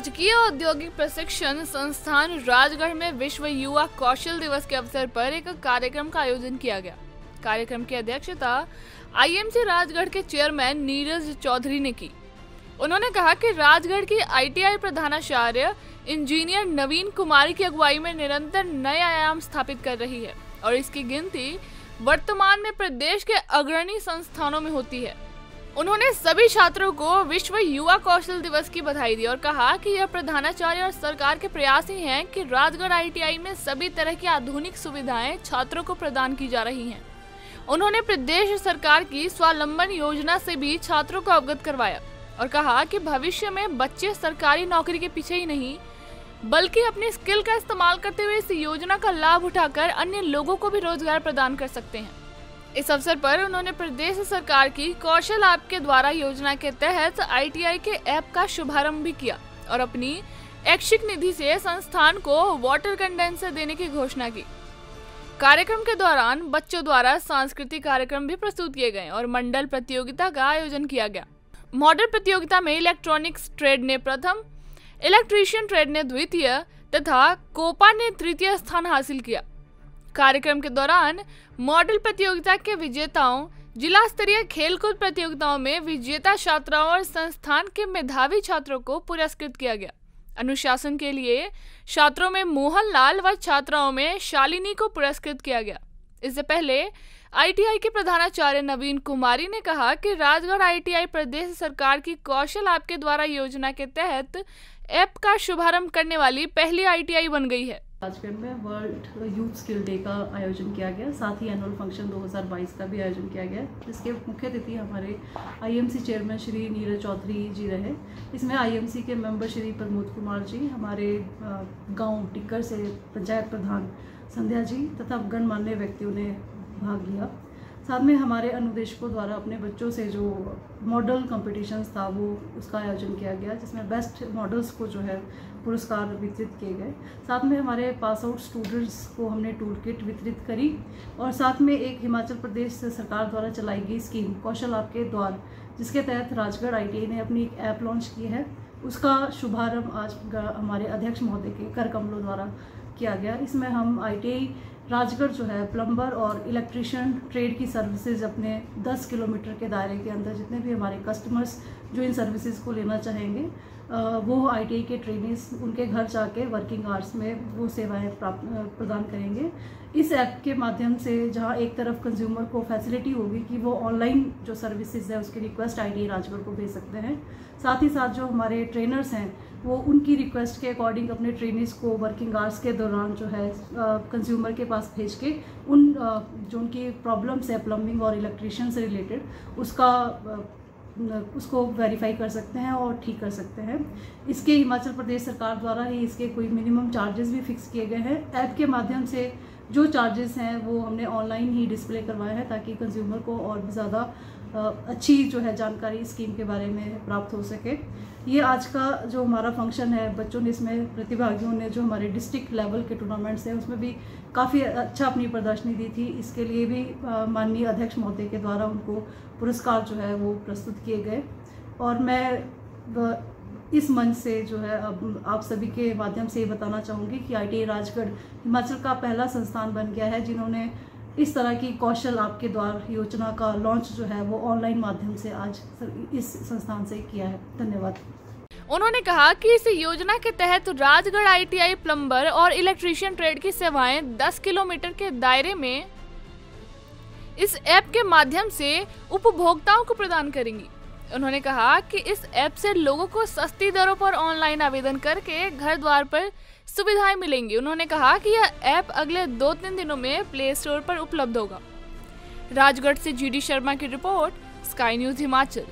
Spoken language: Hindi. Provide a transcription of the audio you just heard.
राजकीय औद्योगिक प्रशिक्षण संस्थान राजगढ़ में विश्व युवा कौशल दिवस के अवसर पर एक कार्यक्रम का आयोजन किया गया। कार्यक्रम की अध्यक्षता आईएमसी राजगढ़ के चेयरमैन नीरज चौधरी ने की। उन्होंने कहा कि राजगढ़ की आईटीआई प्रधानाचार्य इंजीनियर नवीन कुमारी की अगुवाई में निरंतर नए आयाम स्थापित कर रही है और इसकी गिनती वर्तमान में प्रदेश के अग्रणी संस्थानों में होती है। उन्होंने सभी छात्रों को विश्व युवा कौशल दिवस की बधाई दी और कहा कि यह प्रधानाचार्य और सरकार के प्रयास ही हैं कि राजगढ़ आईटीआई में सभी तरह की आधुनिक सुविधाएं छात्रों को प्रदान की जा रही हैं। उन्होंने प्रदेश सरकार की स्वावलंबन योजना से भी छात्रों को अवगत करवाया और कहा कि भविष्य में बच्चे सरकारी नौकरी के पीछे ही नहीं बल्कि अपनी स्किल का इस्तेमाल करते हुए इस योजना का लाभ उठाकर अन्य लोगों को भी रोजगार प्रदान कर सकते हैं। इस अवसर पर उन्होंने प्रदेश सरकार की कौशल ऐप के द्वारा योजना के तहत आईटीआई के ऐप का शुभारंभ भी किया और अपनी ऐच्छिक निधि से संस्थान को वाटर कंडेंसर देने की घोषणा की। कार्यक्रम के दौरान बच्चों द्वारा सांस्कृतिक कार्यक्रम भी प्रस्तुत किए गए और मंडल प्रतियोगिता का आयोजन किया गया। मॉडल प्रतियोगिता में इलेक्ट्रॉनिक्स ट्रेड ने प्रथम, इलेक्ट्रीशियन ट्रेड ने द्वितीय तथा कोपा ने तृतीय स्थान हासिल किया। कार्यक्रम के दौरान मॉडल प्रतियोगिता के विजेताओं, जिला स्तरीय खेलकूद प्रतियोगिताओं में विजेता छात्राओं और संस्थान के मेधावी छात्रों को पुरस्कृत किया गया। अनुशासन के लिए छात्रों में मोहन लाल व छात्राओं में शालिनी को पुरस्कृत किया गया। इससे पहले आईटीआई के प्रधानाचार्य नवीन कुमारी ने कहा कि राजगढ़ आईटीआई प्रदेश सरकार की कौशल ऐप के द्वारा योजना के तहत ऐप का शुभारंभ करने वाली पहली आईटीआई बन गई है। राजगढ़ में वर्ल्ड यूथ स्किल डे का आयोजन किया गया, साथ ही एनुअल फंक्शन 2022 का भी आयोजन किया गया, जिसके मुख्य अतिथि हमारे आईएमसी चेयरमैन श्री नीरज चौधरी जी रहे। इसमें आईएमसी के मेंबर श्री प्रमोद कुमार जी, हमारे गांव टिक्कर से पंचायत प्रधान संध्या जी तथा गणमान्य व्यक्तियों ने भाग लिया। साथ में हमारे अनुदेशकों द्वारा अपने बच्चों से जो मॉडल कॉम्पिटिशन्स था वो उसका आयोजन किया गया, जिसमें बेस्ट मॉडल्स को जो है पुरस्कार वितरित किए गए। साथ में हमारे पास आउट स्टूडेंट्स को हमने टूल किट वितरित करी और साथ में एक हिमाचल प्रदेश सरकार द्वारा चलाई गई स्कीम कौशल ऐप के द्वारा, जिसके तहत राजगढ़ आईटीआई ने अपनी एक ऐप लॉन्च की है, उसका शुभारंभ आज हमारे अध्यक्ष महोदय के कर कमलों द्वारा किया गया। इसमें हम आईटीआई राजगढ़ जो है प्लम्बर और इलेक्ट्रीशियन ट्रेड की सर्विसेज अपने 10 किलोमीटर के दायरे के अंदर जितने भी हमारे कस्टमर्स जो इन सर्विसेज को लेना चाहेंगे वो आईटीआई के ट्रेनिंग्स उनके घर जाके वर्किंग आवर्स में वो सेवाएं प्रदान करेंगे। इस ऐप के माध्यम से जहां एक तरफ कंज्यूमर को फैसिलिटी होगी कि वो ऑनलाइन जो सर्विसेज है उसकी रिक्वेस्ट आईटीआई राजगढ़ को भेज सकते हैं, साथ ही साथ जो हमारे ट्रेनर्स हैं वो उनकी रिक्वेस्ट के अकॉर्डिंग अपने ट्रेनिंग्स को वर्किंग आवर्स के दौरान जो है कंज्यूमर के पास भेज के उन जो उनकी प्रॉब्लम्स है प्लम्बिंग और इलेक्ट्रीशियन से रिलेटेड उसको वेरीफाई कर सकते हैं और ठीक कर सकते हैं। इसके हिमाचल प्रदेश सरकार द्वारा ही इसके कोई मिनिमम चार्जेस भी फिक्स किए गए हैं। ऐप के माध्यम से जो चार्जेस हैं वो हमने ऑनलाइन ही डिस्प्ले करवाए हैं ताकि कंज्यूमर को और भी ज़्यादा अच्छी जो है जानकारी स्कीम के बारे में प्राप्त हो सके। ये आज का जो हमारा फंक्शन है, बच्चों ने इसमें प्रतिभागियों ने जो हमारे डिस्ट्रिक्ट लेवल के टूर्नामेंट्स हैं उसमें भी काफ़ी अच्छा अपनी प्रदर्शनी दी थी। इसके लिए भी माननीय अध्यक्ष महोदय के द्वारा उनको पुरस्कार जो है वो प्रस्तुत किए गए और मैं इस मंच से जो है अब आप सभी के माध्यम से ये बताना चाहूँगी कि आईटीआई राजगढ़ हिमाचल का पहला संस्थान बन गया है जिन्होंने इस तरह की कौशल ऐप के द्वारा योजना का लॉन्च जो है वो ऑनलाइन माध्यम से आज इस संस्थान से किया है। धन्यवाद। उन्होंने कहा कि इस योजना के तहत राजगढ़ आईटीआई प्लम्बर और इलेक्ट्रीशियन ट्रेड की सेवाएं 10 किलोमीटर के दायरे में इस ऐप के माध्यम से उपभोक्ताओं को प्रदान करेंगी। उन्होंने कहा कि इस ऐप से लोगों को सस्ती दरों पर ऑनलाइन आवेदन करके घर द्वार पर सुविधाएं मिलेंगी। उन्होंने कहा कि यह ऐप अगले 2-3 दिनों में प्ले स्टोर पर उपलब्ध होगा। राजगढ़ से जीडी शर्मा की रिपोर्ट, स्काई न्यूज हिमाचल।